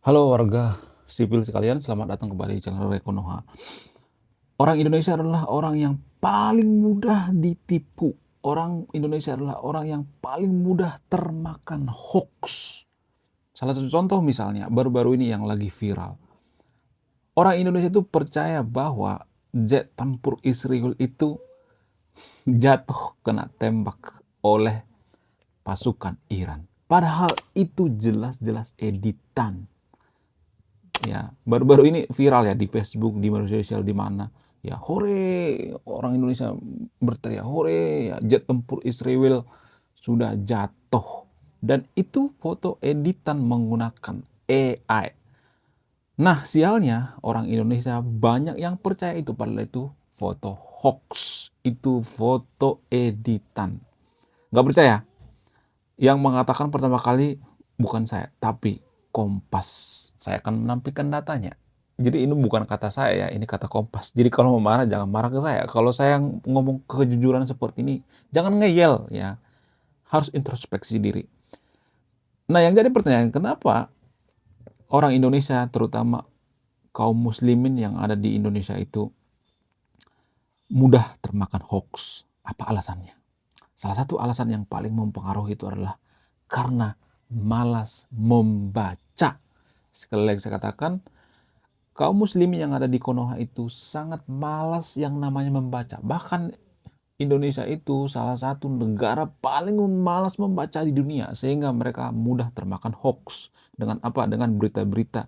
Halo warga sipil sekalian, selamat datang kembali di channel Rekonoha. Orang Indonesia adalah orang yang paling mudah ditipu. Orang Indonesia adalah orang yang paling mudah termakan hoax. Salah satu contoh misalnya, baru-baru ini yang lagi viral. Orang Indonesia itu percaya bahwa jet tempur Israel itu jatuh kena tembak oleh pasukan Iran. Padahal itu jelas-jelas editan. Ya, baru-baru ini viral ya di Facebook, di media sosial, di mana ya, hore, orang Indonesia berteriak hore, ya, jet tempur Israel sudah jatuh, dan itu foto editan menggunakan AI. Nah, sialnya orang Indonesia banyak yang percaya itu, padahal itu foto hoax, itu foto editan. Nggak percaya? Yang mengatakan pertama kali bukan saya, tapi Kompas. Saya akan menampilkan datanya. Jadi ini bukan kata saya ya, ini kata Kompas. Jadi kalau mau marah jangan marah ke saya. Kalau saya ngomong kejujuran seperti ini, jangan ngeyel ya. Harus introspeksi diri. Nah, yang jadi pertanyaan, kenapa orang Indonesia, terutama kaum muslimin yang ada di Indonesia itu mudah termakan hoax? Apa alasannya? Salah satu alasan yang paling mempengaruhi itu adalah karena malas membaca. Sekali lagi saya katakan, kaum muslimin yang ada di Konoha itu sangat malas yang namanya membaca. Bahkan Indonesia itu salah satu negara paling malas membaca di dunia, sehingga mereka mudah termakan hoax. Dengan apa? Dengan berita-berita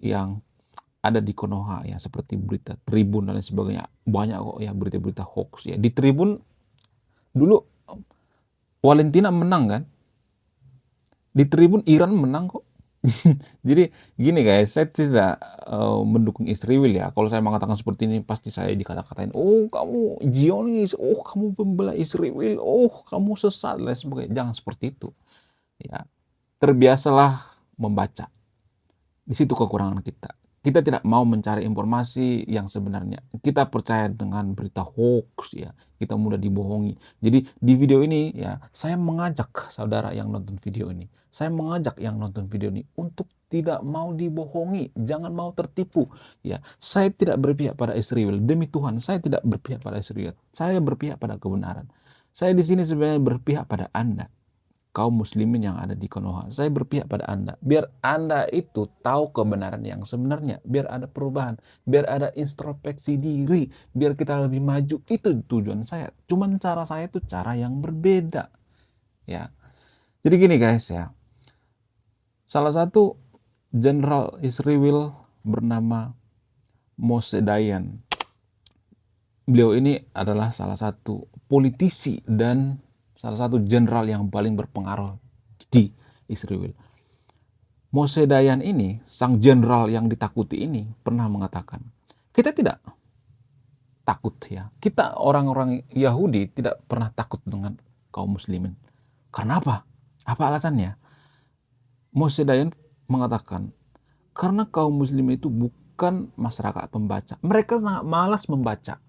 yang ada di Konoha ya, seperti berita Tribun dan lain sebagainya. Banyak kok ya berita-berita hoax ya. Di Tribun dulu Valentina menang kan? Di Tribun Iran menang kok. Jadi gini guys, saya tidak mendukung Israel ya. Kalau saya mengatakan seperti ini pasti saya dikata-katain, oh kamu Zionis, oh kamu pembela Israel, oh kamu sesat dan sebagainya. Jangan seperti itu. Ya, terbiasalah membaca. Di situ kekurangan kita. Kita tidak mau mencari informasi yang sebenarnya. Kita percaya dengan berita hoax ya. Kita mudah dibohongi. Jadi di video ini ya, saya mengajak saudara yang nonton video ini. Saya mengajak yang nonton video ini untuk tidak mau dibohongi, jangan mau tertipu. Ya, saya tidak berpihak pada Israel. Demi Tuhan, saya tidak berpihak pada Israel. Saya berpihak pada kebenaran. Saya di sini sebenarnya berpihak pada Anda, kaum muslimin yang ada di Konoha. Saya berpihak pada Anda, biar Anda itu tahu kebenaran yang sebenarnya, biar ada perubahan, biar ada introspeksi diri, biar kita lebih maju. Itu tujuan saya. Cuman cara saya itu cara yang berbeda. Ya. Jadi gini guys ya. Salah satu jenderal Israel bernama Moshe Dayan. Beliau ini adalah salah satu politisi dan salah satu jenderal yang paling berpengaruh di Israel. Moshe Dayan ini, sang jenderal yang ditakuti ini, pernah mengatakan, kita tidak takut ya. Kita orang-orang Yahudi tidak pernah takut dengan kaum muslimin. Karena apa? Apa alasannya? Moshe Dayan mengatakan, karena kaum muslim itu bukan masyarakat pembaca. Mereka sangat malas membaca.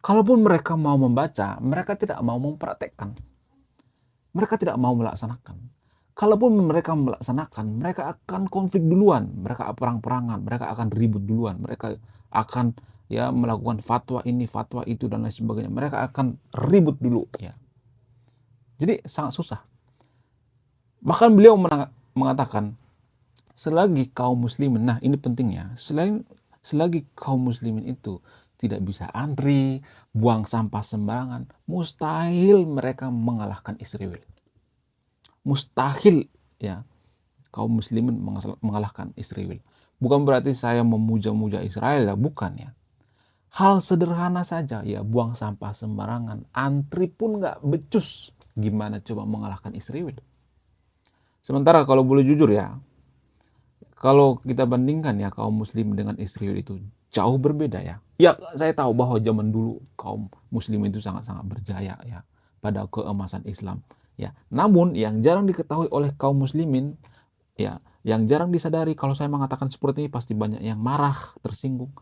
Kalaupun mereka mau membaca, mereka tidak mau mempraktekkan. Mereka tidak mau melaksanakan. Kalaupun mereka melaksanakan, mereka akan konflik duluan, mereka perang-perangan, mereka akan ribut duluan, mereka akan ya melakukan fatwa ini, fatwa itu dan lain sebagainya. Mereka akan ribut dulu ya. Jadi sangat susah. Bahkan beliau mengatakan, selagi kaum muslimin, nah ini pentingnya, selagi kaum muslimin itu tidak bisa antri, buang sampah sembarangan, mustahil mereka mengalahkan Israel. Mustahil ya kaum muslimin mengalahkan Israel. Bukan berarti saya memuja-muja Israel ya, bukan ya. Hal sederhana saja ya, buang sampah sembarangan, antri pun nggak becus. Gimana coba mengalahkan Israel? Sementara kalau boleh jujur ya, kalau kita bandingkan ya kaum muslim dengan Israel itu jauh berbeda ya. Ya saya tahu bahwa zaman dulu kaum muslim itu sangat-sangat berjaya ya pada keemasan Islam. Ya, namun yang jarang diketahui oleh kaum muslimin ya, yang jarang disadari, kalau saya mengatakan seperti ini pasti banyak yang marah, tersinggung.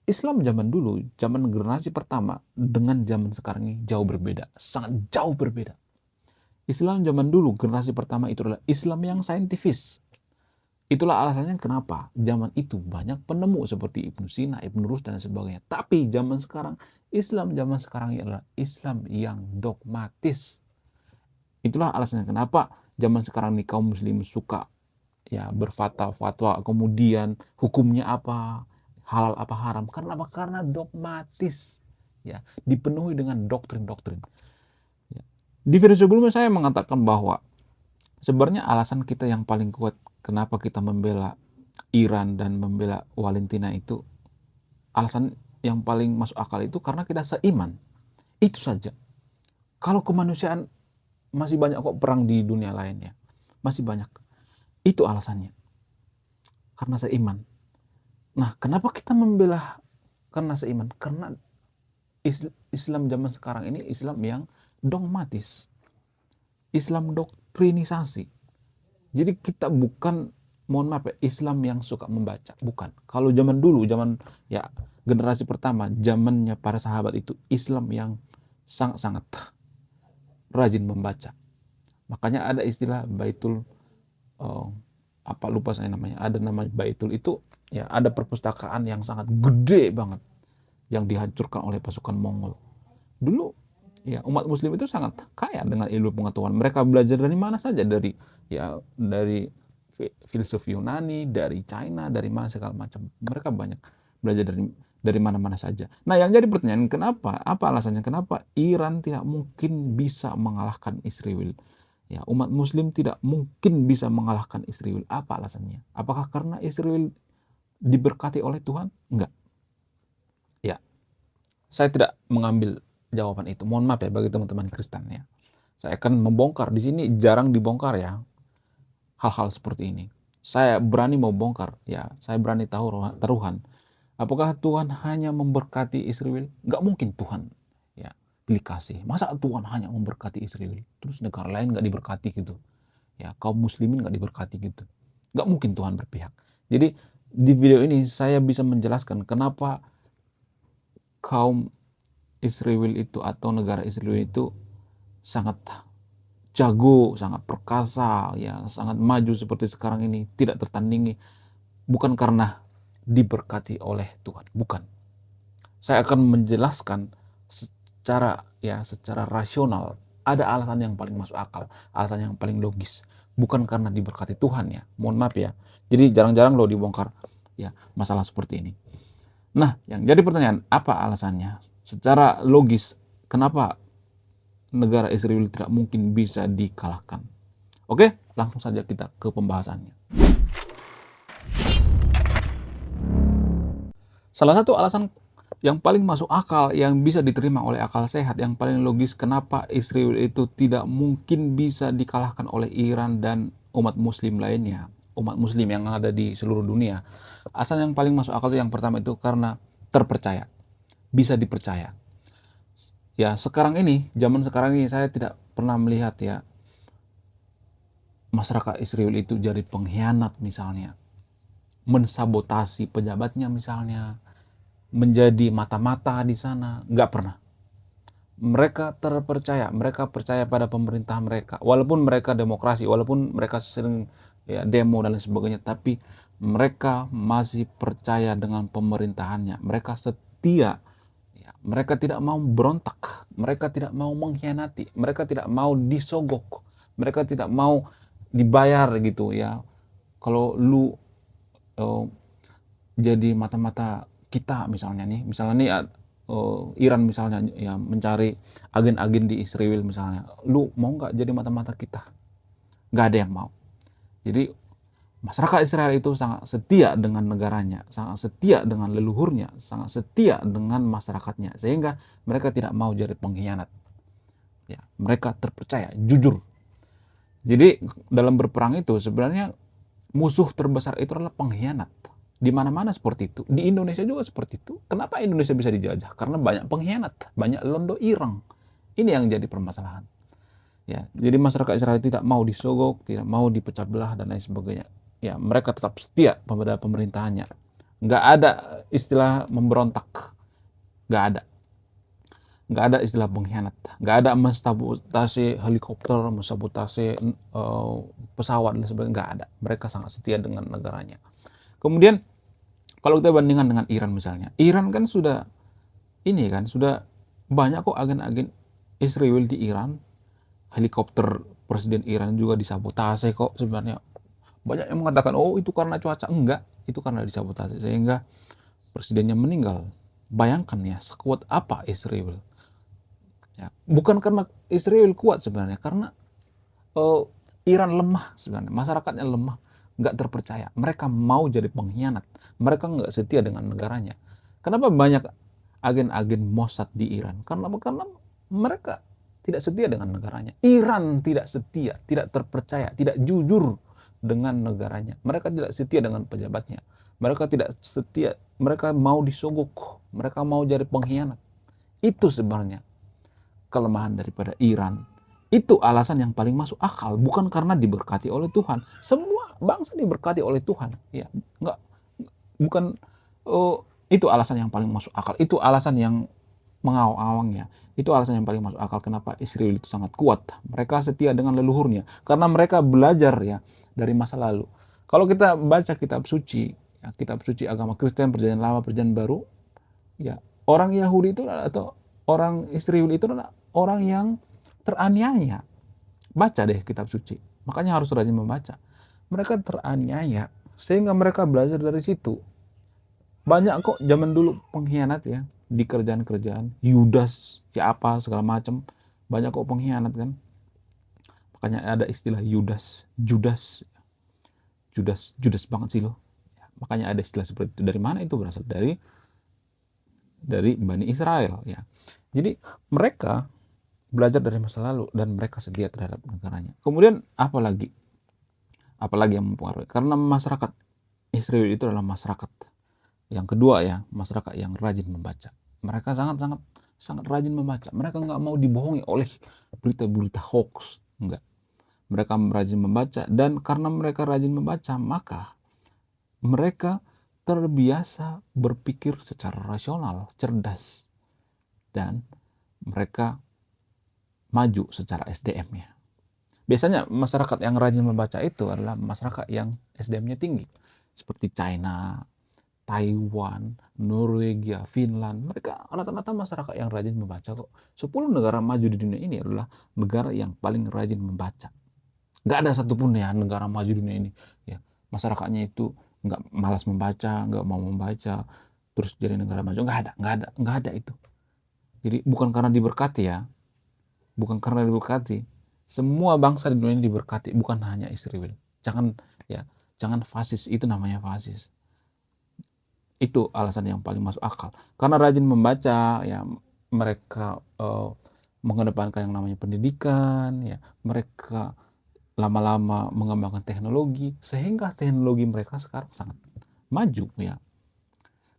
Islam zaman dulu, zaman generasi pertama dengan zaman sekarang ini jauh berbeda, sangat jauh berbeda. Islam zaman dulu generasi pertama itu adalah Islam yang saintifis. Itulah alasannya kenapa zaman itu banyak penemu seperti Ibnu Sina, Ibnu Rus dan sebagainya. Tapi zaman sekarang, Islam zaman sekarang ini adalah Islam yang dogmatis. Itulah alasannya kenapa zaman sekarang nih kaum muslim suka ya berfatwa, kemudian hukumnya apa, halal apa haram. Karena apa? Karena dogmatis. Ya, dipenuhi dengan doktrin-doktrin. Ya. Di video sebelumnya saya mengatakan bahwa sebenarnya alasan kita yang paling kuat kenapa kita membela Iran dan membela Valentina itu, alasan yang paling masuk akal itu karena kita seiman. Itu saja. Kalau kemanusiaan masih banyak kok perang di dunia lainnya. Masih banyak. Itu alasannya. Karena seiman. Nah, kenapa kita membela karena seiman? Karena Islam zaman sekarang ini Islam yang dogmatis. Islam doktrinisasi. Jadi kita bukan, mohon maaf ya, Islam yang suka membaca. Bukan. Kalau zaman dulu, zaman ya generasi pertama, zamannya para sahabat itu Islam yang sangat-sangat rajin membaca. Makanya ada istilah Baitul apa lupa saya namanya. Ada nama Baitul itu ya ada perpustakaan yang sangat gede banget yang dihancurkan oleh pasukan Mongol. Dulu ya umat muslim itu sangat kaya dengan ilmu pengetahuan. Mereka belajar dari mana saja, dari filsuf Yunani, dari China, dari mana segala macam. Mereka banyak belajar dari mana-mana saja. Nah, yang jadi pertanyaan, kenapa? Apa alasannya? Kenapa Iran tidak mungkin bisa mengalahkan Israel? Ya, umat Muslim tidak mungkin bisa mengalahkan Israel. Apa alasannya? Apakah karena Israel diberkati oleh Tuhan? Enggak. Ya, saya tidak mengambil jawaban itu. Mohon maaf ya bagi teman-teman Kristen ya. Saya akan membongkar. Di sini jarang dibongkar ya hal-hal seperti ini. Saya berani mau bongkar ya. Saya berani taruhan. Apakah Tuhan hanya memberkati Israel? Nggak mungkin Tuhan ya pilih kasih. Masa Tuhan hanya memberkati Israel, terus negara lain nggak diberkati gitu? Ya, kaum muslimin nggak diberkati gitu? Nggak mungkin Tuhan berpihak. Jadi di video ini saya bisa menjelaskan kenapa kaum Israel itu atau negara Israel itu sangat jago, sangat perkasa, ya sangat maju seperti sekarang ini, tidak tertandingi. Bukan karena diberkati oleh Tuhan, bukan. Saya akan menjelaskan secara rasional. Ada alasan yang paling masuk akal, alasan yang paling logis, bukan karena diberkati Tuhan ya. Mohon maaf ya. Jadi jarang-jarang loh dibongkar ya masalah seperti ini. Nah, yang jadi pertanyaan, apa alasannya? Secara logis, kenapa negara Israel tidak mungkin bisa dikalahkan? Oke, langsung saja kita ke pembahasannya. Salah satu alasan yang paling masuk akal, yang bisa diterima oleh akal sehat, yang paling logis kenapa Israel itu tidak mungkin bisa dikalahkan oleh Iran dan umat muslim lainnya, umat muslim yang ada di seluruh dunia. Alasan yang paling masuk akal itu yang pertama itu karena terpercaya, bisa dipercaya. Ya, sekarang ini, zaman sekarang ini saya tidak pernah melihat ya masyarakat Israel itu jadi pengkhianat misalnya, mensabotasi pejabatnya misalnya, menjadi mata-mata di sana. Nggak pernah. Mereka terpercaya, mereka percaya pada pemerintah mereka, walaupun mereka demokrasi, walaupun mereka sering ya demo dan lain sebagainya, tapi mereka masih percaya dengan pemerintahannya. Mereka setia ya, mereka tidak mau berontak, mereka tidak mau mengkhianati, mereka tidak mau disogok, mereka tidak mau dibayar gitu ya. Kalau lu jadi mata-mata kita misalnya nih Iran misalnya ya mencari agen-agen di Israel misalnya, lu mau nggak jadi mata-mata kita? Nggak ada yang mau. Jadi masyarakat Israel itu sangat setia dengan negaranya, sangat setia dengan leluhurnya, sangat setia dengan masyarakatnya, sehingga mereka tidak mau jadi pengkhianat. Ya, mereka terpercaya, jujur. Jadi dalam berperang itu sebenarnya musuh terbesar itu adalah pengkhianat. Di mana-mana seperti itu. Di Indonesia juga seperti itu. Kenapa Indonesia bisa dijajah? Karena banyak pengkhianat, banyak londo ireng. Ini yang jadi permasalahan. Ya, jadi masyarakat Israel tidak mau disogok, tidak mau dipecah belah dan lain sebagainya. Ya, mereka tetap setia pada pemerintahannya. Nggak ada istilah memberontak. Nggak ada. nggak ada istilah pengkhianat, nggak ada mensabotase helikopter, mensabotase pesawat dan sebagainya, nggak ada. Mereka sangat setia dengan negaranya. Kemudian kalau kita bandingkan dengan Iran misalnya, Iran kan sudah sudah banyak kok agen-agen Israel di Iran, helikopter presiden Iran juga disabotase kok sebenarnya. Banyak yang mengatakan, oh itu karena cuaca. Enggak, itu karena disabotase sehingga presidennya meninggal. Bayangkan ya, sekuat apa Israel. Ya, bukan karena Israel kuat sebenarnya, karena Iran lemah sebenarnya, masyarakatnya lemah, nggak terpercaya. Mereka mau jadi pengkhianat, mereka nggak setia dengan negaranya. Kenapa banyak agen-agen Mossad di Iran? Karena mereka tidak setia dengan negaranya. Iran tidak setia, tidak terpercaya, tidak jujur dengan negaranya. Mereka tidak setia dengan pejabatnya. Mereka tidak setia, mereka mau disogok, mereka mau jadi pengkhianat. Itu sebenarnya kelemahan daripada Iran. Itu alasan yang paling masuk akal, bukan karena diberkati oleh Tuhan. Semua bangsa diberkati oleh Tuhan, ya. Enggak, bukan itu alasan yang paling masuk akal. Itu alasan yang mengawang-awangnya. Itu alasan yang paling masuk akal kenapa Israel itu sangat kuat. Mereka setia dengan leluhurnya karena mereka belajar ya dari masa lalu. Kalau kita baca kitab suci, ya, kitab suci agama Kristen, Perjanjian Lama, Perjanjian Baru, ya, orang Yahudi itu atau orang Israel itu adalah orang yang teraniaya. Baca deh kitab suci. Makanya harus rajin membaca. Mereka teraniaya sehingga mereka belajar dari situ. Banyak kok zaman dulu pengkhianat ya di kerjaan-kerjaan. Yudas, siapa segala macam. Banyak kok pengkhianat kan. Makanya ada istilah Yudas, Judas. Judas banget sih lo. Makanya ada istilah seperti itu. Dari mana itu berasal? Dari Bani Israel ya. Jadi mereka belajar dari masa lalu dan mereka setia terhadap negaranya. Kemudian apalagi yang mempengaruhi? Karena masyarakat Israel itu adalah masyarakat yang kedua ya, masyarakat yang rajin membaca. Mereka sangat rajin membaca. Mereka nggak mau dibohongi oleh berita-berita hoax, enggak. Mereka rajin membaca dan karena mereka rajin membaca, maka mereka terbiasa berpikir secara rasional, cerdas, dan mereka maju secara SDM-nya. Biasanya masyarakat yang rajin membaca itu adalah masyarakat yang SDM-nya tinggi. Seperti China, Taiwan, Norwegia, Finland. Mereka rata-rata masyarakat yang rajin membaca kok. 10 negara maju di dunia ini adalah negara yang paling rajin membaca. Nggak ada satupun ya negara maju di dunia ini. Ya, masyarakatnya itu nggak malas membaca, nggak mau membaca, terus jadi negara maju. Nggak ada itu. Jadi bukan karena diberkati ya. Bukan karena diberkati. Semua bangsa di dunia ini diberkati, bukan hanya Israel. Jangan fasis, itu namanya fasis. Itu alasan yang paling masuk akal. Karena rajin membaca, ya mereka mengedepankan yang namanya pendidikan, ya mereka lama-lama mengembangkan teknologi sehingga teknologi mereka sekarang sangat maju ya.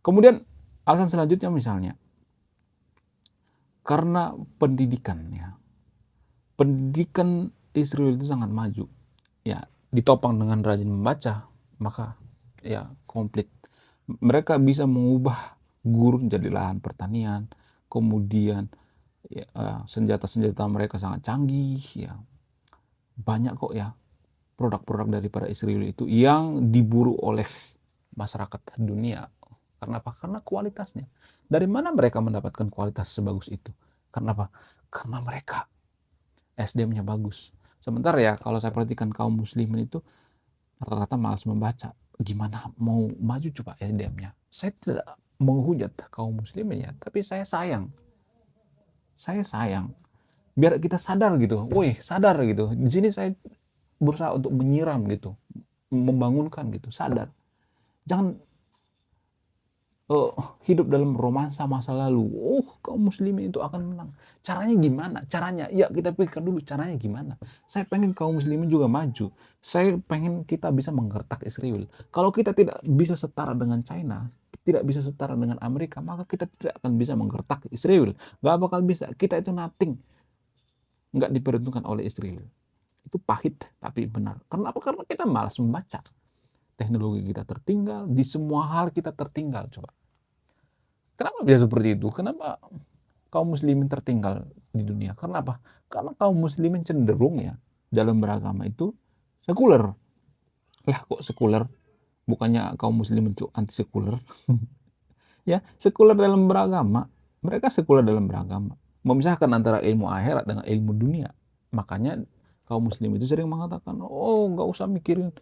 Kemudian alasan selanjutnya misalnya karena pendidikan ya. Pendidikan Israel itu sangat maju. Ya, ditopang dengan rajin membaca, maka ya komplit. Mereka bisa mengubah gurun jadi lahan pertanian. Kemudian ya, senjata-senjata mereka sangat canggih ya. Banyak kok ya produk-produk daripada Israel itu yang diburu oleh masyarakat dunia. Karena apa? Karena kualitasnya. Dari mana mereka mendapatkan kualitas sebagus itu? Karena apa? Karena mereka SDM-nya bagus. Sementara ya kalau saya perhatikan kaum muslimin itu rata-rata malas membaca. Gimana mau maju coba SDM-nya? Saya tidak menghujat kaum muslimin ya, tapi saya sayang. Saya sayang. Biar kita sadar gitu. Woi, sadar gitu. Di sini saya berusaha untuk menyiram gitu. Membangunkan gitu, sadar. Jangan hidup dalam romansa masa lalu. Kaum muslimin itu akan menang. Caranya gimana? Caranya, ya kita pikirkan dulu caranya gimana. Saya pengen kaum muslimin juga maju. Saya pengen kita bisa menggertak Israel. Kalau kita tidak bisa setara dengan China, tidak bisa setara dengan Amerika, maka kita tidak akan bisa menggertak Israel. Gak bakal bisa. Kita itu nothing. Nggak diperhitungkan oleh Israel. Itu pahit tapi benar. Kenapa? Karena kita malas membaca. Teknologi kita tertinggal, di semua hal kita tertinggal. Coba. Kenapa bisa seperti itu? Kenapa kaum muslimin tertinggal di dunia. Karena apa? Karena kaum muslimin cenderung ya dalam beragama itu sekuler. Lah kok sekuler? Bukannya kaum muslimin itu anti sekuler? Ya, sekuler dalam beragama. Mereka sekuler dalam beragama. Memisahkan antara ilmu akhirat dengan ilmu dunia. Makanya kaum muslim itu sering mengatakan, oh nggak usah mikirin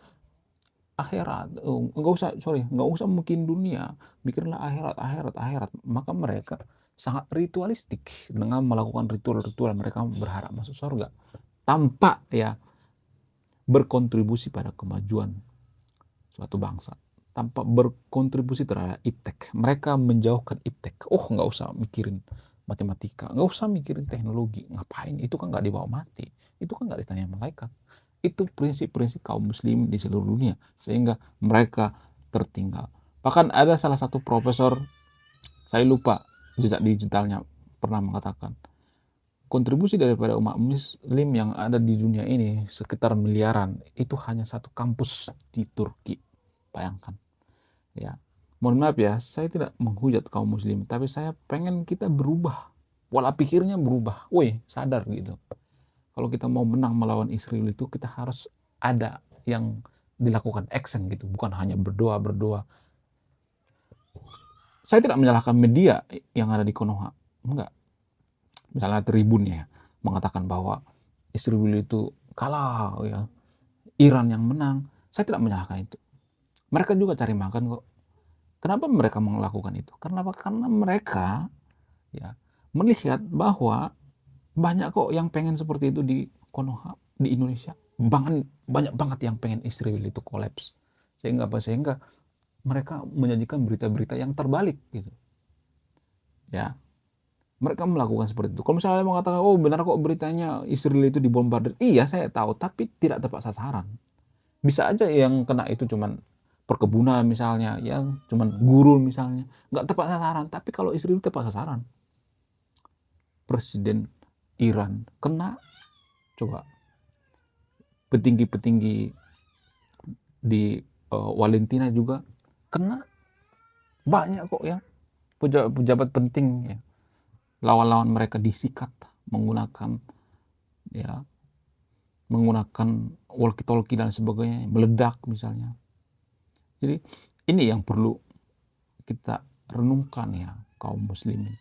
akhirat, oh, nggak usah mungkin dunia, pikirlah akhirat, akhirat, akhirat. Maka mereka sangat ritualistik dengan melakukan ritual-ritual. Mereka berharap masuk surga tanpa ya berkontribusi pada kemajuan suatu bangsa, tanpa berkontribusi terhadap iptek. Mereka menjauhkan iptek. Oh nggak usah mikirin matematika, nggak usah mikirin teknologi, ngapain, itu kan nggak dibawa mati, itu kan nggak ditanya malaikat. Itu prinsip-prinsip kaum muslim di seluruh dunia, sehingga mereka tertinggal. Bahkan ada salah satu profesor, saya lupa jejak digitalnya, pernah mengatakan kontribusi daripada umat muslim yang ada di dunia ini sekitar miliaran, itu hanya satu kampus di Turki. Bayangkan ya. Mohon maaf ya, saya tidak menghujat kaum muslim, tapi saya pengen kita berubah, pola pikirnya berubah. Woi, sadar gitu. Kalau kita mau menang melawan Israel itu, kita harus ada yang dilakukan action gitu, bukan hanya berdoa. Saya tidak menyalahkan media yang ada di Konoha, enggak. Misalnya Tribun ya mengatakan bahwa Israel itu kalah ya, Iran yang menang. Saya tidak menyalahkan itu. Mereka juga cari makan kok. Kenapa mereka melakukan itu? Karena mereka ya melihat bahwa banyak kok yang pengen seperti itu di Konoha, di Indonesia. Banyak banget yang pengen Israel itu kolaps. Sehingga apa? Sehingga mereka menyajikan berita-berita yang terbalik gitu. Ya, mereka melakukan seperti itu. Kalau misalnya mengatakan, oh benar kok beritanya Israel itu dibombardir. Iya, saya tahu, tapi tidak tepat sasaran. Bisa aja yang kena itu cuman perkebunan misalnya, yang cuman gurun misalnya, nggak tepat sasaran. Tapi kalau Israel tepat sasaran, Presiden Iran kena, coba petinggi-petinggi di Valentina juga kena, banyak kok ya pejabat penting ya, lawan-lawan mereka disikat menggunakan ya walkie-talkie dan sebagainya, meledak misalnya. Jadi ini yang perlu kita renungkan ya kaum muslimin.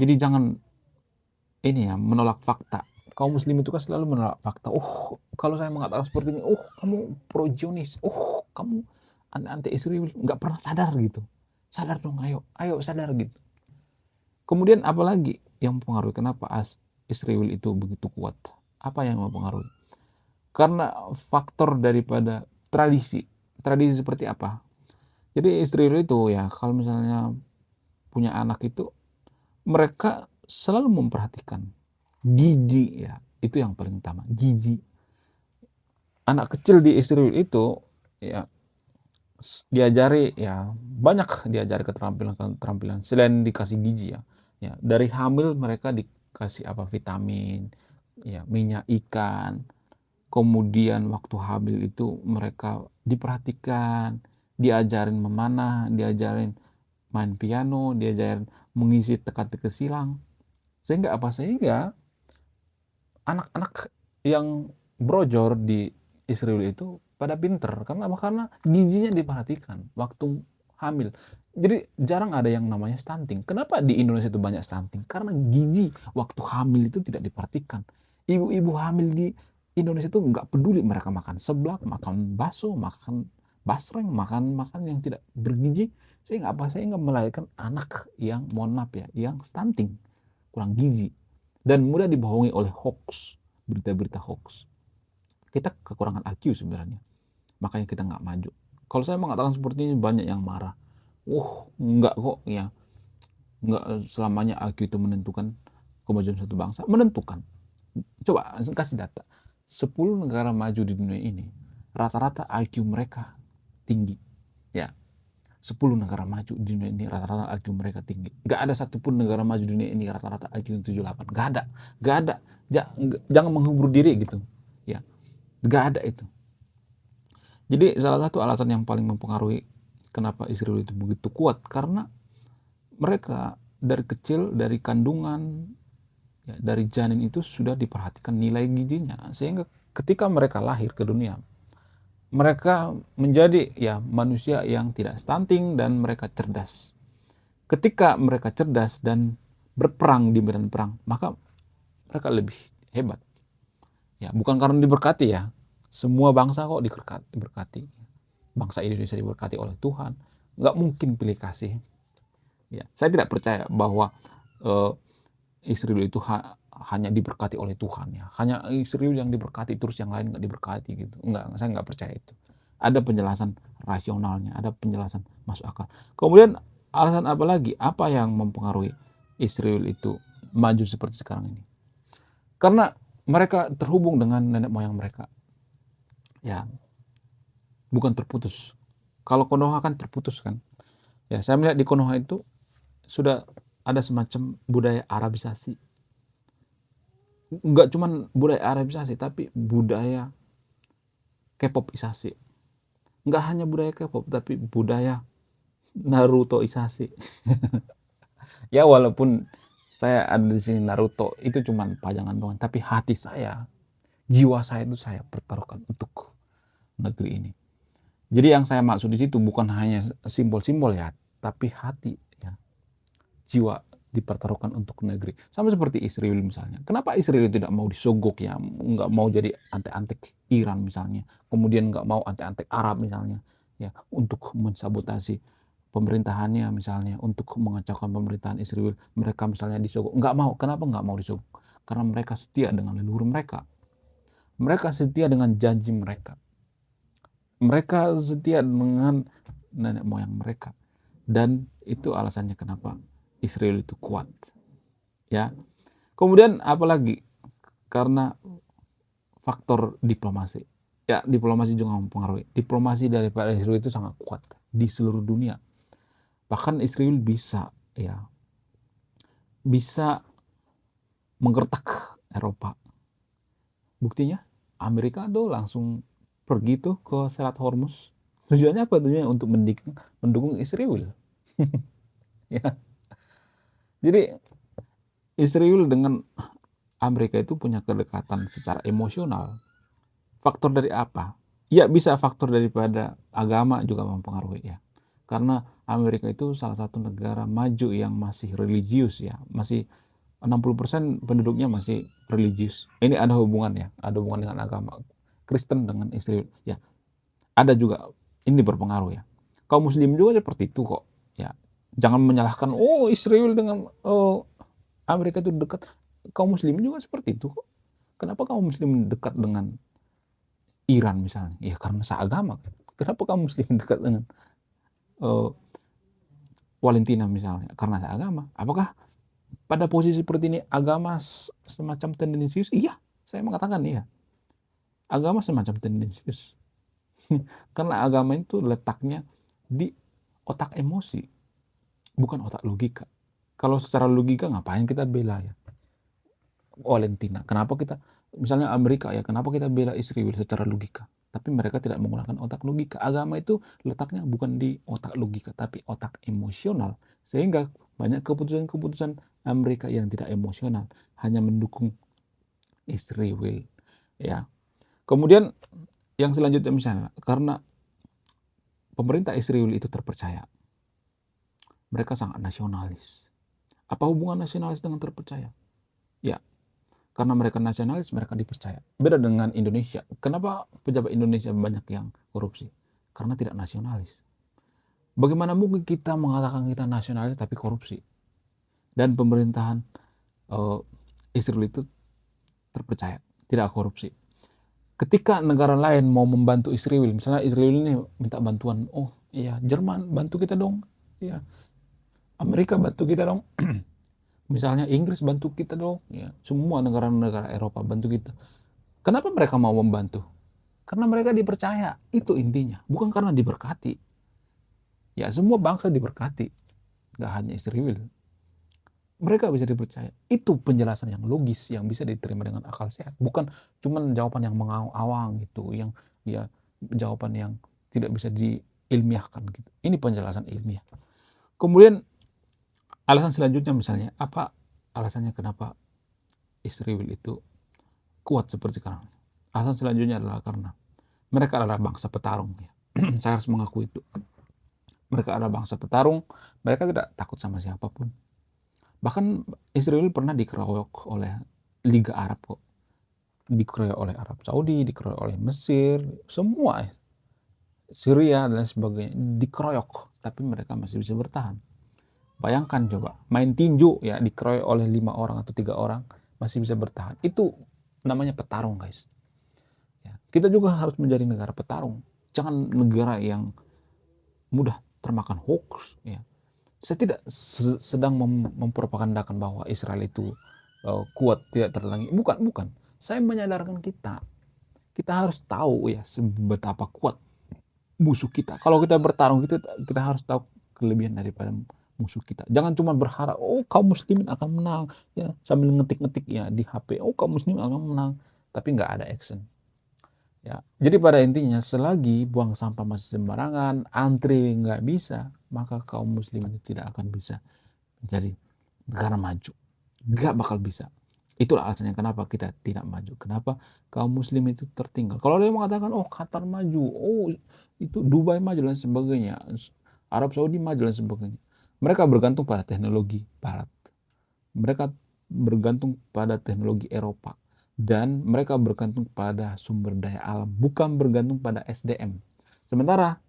Jadi jangan ini ya menolak fakta. Kaum muslim itu kan selalu menolak fakta. Oh, kalau saya mengatakan seperti ini, oh kamu pro Zionis, oh kamu anti Israel, nggak pernah sadar gitu. Sadar dong, ayo sadar gitu. Kemudian apalagi yang mempengaruhi kenapa Israel itu begitu kuat? Apa yang mempengaruhi? Karena faktor daripada tradisi. Tradisi seperti apa? Jadi Israel itu ya kalau misalnya punya anak itu, mereka selalu memperhatikan gizi ya, itu yang paling utama, gizi. Anak kecil di Israel itu ya diajari ya, banyak diajari keterampilan selain dikasih gizi ya. Ya, dari hamil mereka dikasih apa, vitamin, ya minyak ikan. Kemudian waktu hamil itu mereka diperhatikan, diajarin memanah, diajarin main piano, diajarin mengisi teka-teki silang. Sehingga apa? Sehingga anak-anak yang brojor di Israel itu pada pinter. Karena apa? Karena gizinya diperhatikan waktu hamil. Jadi jarang ada yang namanya stunting. Kenapa di Indonesia itu banyak stunting? Karena gizi waktu hamil itu tidak diperhatikan. Ibu-ibu hamil di Indonesia itu nggak peduli, mereka makan seblak, makan bakso, makan basreng, makan yang tidak bergizi, sehingga apa? Sehingga melahirkan anak yang, mohon maaf ya, yang stunting, kurang gizi, dan mudah dibohongi oleh hoax, berita-berita hoax. Kita kekurangan IQ sebenarnya, makanya kita nggak maju. Kalau saya mengatakan seperti ini, banyak yang marah. Nggak kok ya, nggak selamanya IQ itu menentukan kemajuan suatu bangsa. Menentukan. Coba kasih data. 10 negara maju di dunia ini, rata-rata IQ mereka tinggi. Ya, 10 negara maju di dunia ini rata-rata IQ mereka tinggi. Gak ada satupun negara maju di dunia ini rata-rata IQ 78. Gak ada. Jangan menghibur diri gitu. Ya, gak ada itu. Jadi salah satu alasan yang paling mempengaruhi kenapa Israel itu begitu kuat, karena mereka dari kecil, dari kandungan, ya, dari janin itu sudah diperhatikan nilai gizinya, sehingga ketika mereka lahir ke dunia, mereka menjadi ya manusia yang tidak stunting dan mereka cerdas. Ketika mereka cerdas dan berperang di medan perang, maka mereka lebih hebat. Ya, bukan karena diberkati ya. Semua bangsa kok diberkati. Bangsa Indonesia diberkati oleh Tuhan. Nggak mungkin pilih kasih. Ya, saya tidak percaya bahwa Israel itu hanya diberkati oleh Tuhan ya. Hanya Israel yang diberkati terus yang lain nggak diberkati gitu. Enggak, saya nggak percaya itu. Ada penjelasan rasionalnya, ada penjelasan masuk akal. Kemudian alasan apa lagi? Apa yang mempengaruhi Israel itu maju seperti sekarang ini? Karena mereka terhubung dengan nenek moyang mereka. Ya, bukan terputus. Kalau Konoha kan terputus kan. Ya, saya melihat di Konoha itu sudah ada semacam budaya Arabisasi. Enggak cuman budaya Arabisasi, tapi budaya K-popisasi. Enggak hanya budaya K-pop, tapi budaya Narutoisasi. Ya, walaupun saya ada di sini Naruto, itu cuman pajangan doang. Tapi hati saya, jiwa saya itu saya pertaruhkan untuk negeri ini. Jadi yang saya maksud di situ bukan hanya simbol-simbol ya, tapi hati ya, jiwa dipertaruhkan untuk negeri. Sama seperti Israel misalnya. Kenapa Israel tidak mau disogok ya, nggak mau jadi antek-antek Iran misalnya, kemudian nggak mau antek-antek Arab misalnya, ya, untuk mensabotasi pemerintahannya misalnya, untuk mengacaukan pemerintahan Israel, mereka misalnya disogok. Nggak mau. Kenapa nggak mau disogok? Karena mereka setia dengan leluhur mereka. Mereka setia dengan janji mereka. Mereka setia dengan nenek moyang mereka. Dan itu alasannya kenapa Israel itu kuat. Ya. Kemudian apalagi? Karena faktor diplomasi. Ya, diplomasi juga mempengaruhi. Diplomasi daripada Israel itu sangat kuat di seluruh dunia. Bahkan Israel bisa menggertak Eropa. Buktinya Amerika tuh langsung pergi tuh ke Selat Hormuz. Tujuannya apa? Tujuannya untuk mendukung Israel. Ya. Jadi Israel dengan Amerika itu punya kedekatan secara emosional. Faktor dari apa? Ya, bisa faktor daripada agama juga mempengaruhi ya. Karena Amerika itu salah satu negara maju yang masih religius ya. Masih 60% penduduknya masih religius. Ini ada hubungan ya, ada hubungan dengan agama. Kristen dengan Israel ya. Ada juga, ini berpengaruh ya. Kaum muslim juga seperti itu kok ya. Jangan menyalahkan Israel dengan Amerika itu dekat. Kaum muslim juga seperti itu kok. Kenapa kaum muslim dekat dengan Iran misalnya? Ya karena seagama. Kenapa kaum muslim dekat dengan Valentina misalnya? Karena seagama. Apakah pada posisi seperti ini agama semacam tendensius? Iya, saya mengatakan iya. Agama semacam tendensius. Karena agama itu letaknya di otak emosi, bukan otak logika. Kalau secara logika ngapain kita bela ya Valentina? Kenapa kita, misalnya Amerika ya, kenapa kita bela Israel secara logika? Tapi mereka tidak menggunakan otak logika. Agama itu letaknya bukan di otak logika, tapi otak emosional. Sehingga banyak keputusan-keputusan Amerika yang tidak emosional, hanya mendukung Israel. Ya. Kemudian yang selanjutnya misalnya, karena pemerintah Israel itu terpercaya, mereka sangat nasionalis. Apa hubungan nasionalis dengan terpercaya? Ya, karena mereka nasionalis, mereka dipercaya. Beda dengan Indonesia. Kenapa pejabat Indonesia banyak yang korupsi? Karena tidak nasionalis. Bagaimana mungkin kita mengatakan kita nasionalis tapi korupsi? Dan pemerintahan Israel itu terpercaya, tidak korupsi. Ketika negara lain mau membantu Israel, misalnya Israel ini minta bantuan, oh iya Jerman bantu kita dong, ya Amerika bantu kita dong, misalnya Inggris bantu kita dong, ya semua negara-negara Eropa bantu kita. Kenapa mereka mau membantu? Karena mereka dipercaya, itu intinya, bukan karena diberkati. Ya semua bangsa diberkati, nggak hanya Israel. Mereka bisa dipercaya. Itu penjelasan yang logis yang bisa diterima dengan akal sehat, bukan cuman jawaban yang mengawang gitu, yang ya jawaban yang tidak bisa diilmiahkan gitu. Ini penjelasan ilmiah. Kemudian Alasan selanjutnya misalnya, apa alasannya kenapa Israel itu kuat seperti sekarang? Alasan selanjutnya adalah karena mereka adalah bangsa petarung. Ya. Saya harus mengakui itu. Mereka adalah bangsa petarung, mereka tidak takut sama siapapun. Bahkan Israel pernah dikeroyok oleh Liga Arab kok. Dikeroyok oleh Arab Saudi, dikeroyok oleh Mesir, semua Syria dan sebagainya dikeroyok, tapi mereka masih bisa bertahan. Bayangkan coba, main tinju ya dikeroyok oleh 5 orang atau 3 orang masih bisa bertahan. Itu namanya petarung, guys. Ya, kita juga harus menjadi negara petarung. Jangan negara yang mudah termakan hoax. Ya. Saya tidak sedang mempropagandakan bahwa Israel itu kuat tidak tertandingi. Bukan, bukan. Saya menyadarkan kita. Kita harus tahu ya betapa kuat musuh kita. Kalau kita bertarung kita harus tahu kelebihan daripada musuh kita. Jangan cuma berharap kaum muslimin akan menang ya sambil ngetik-ngetik ya di HP. Kaum muslimin akan menang, tapi nggak ada action. Ya. Jadi pada intinya selagi buang sampah masih sembarangan, antri nggak bisa, maka kaum muslimin tidak akan bisa menjadi negara maju. Nggak bakal bisa. Itulah alasannya kenapa kita tidak maju. Kenapa kaum muslim itu tertinggal. Kalau dia mengatakan, Qatar maju, itu Dubai maju dan sebagainya, Arab Saudi maju dan sebagainya. Mereka bergantung pada teknologi barat. Mereka bergantung pada teknologi Eropa. Dan mereka bergantung pada sumber daya alam. Bukan bergantung pada SDM. Sementara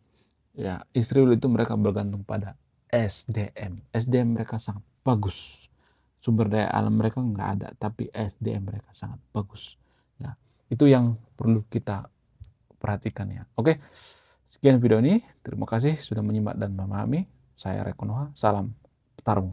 ya Israel itu mereka bergantung pada SDM. SDM mereka sangat bagus. Sumber daya alam mereka nggak ada, tapi SDM mereka sangat bagus. Ya, itu yang perlu kita perhatikan ya. Oke, sekian video ini. Terima kasih sudah menyimak dan memahami. Saya Rekonoha. Salam petarung.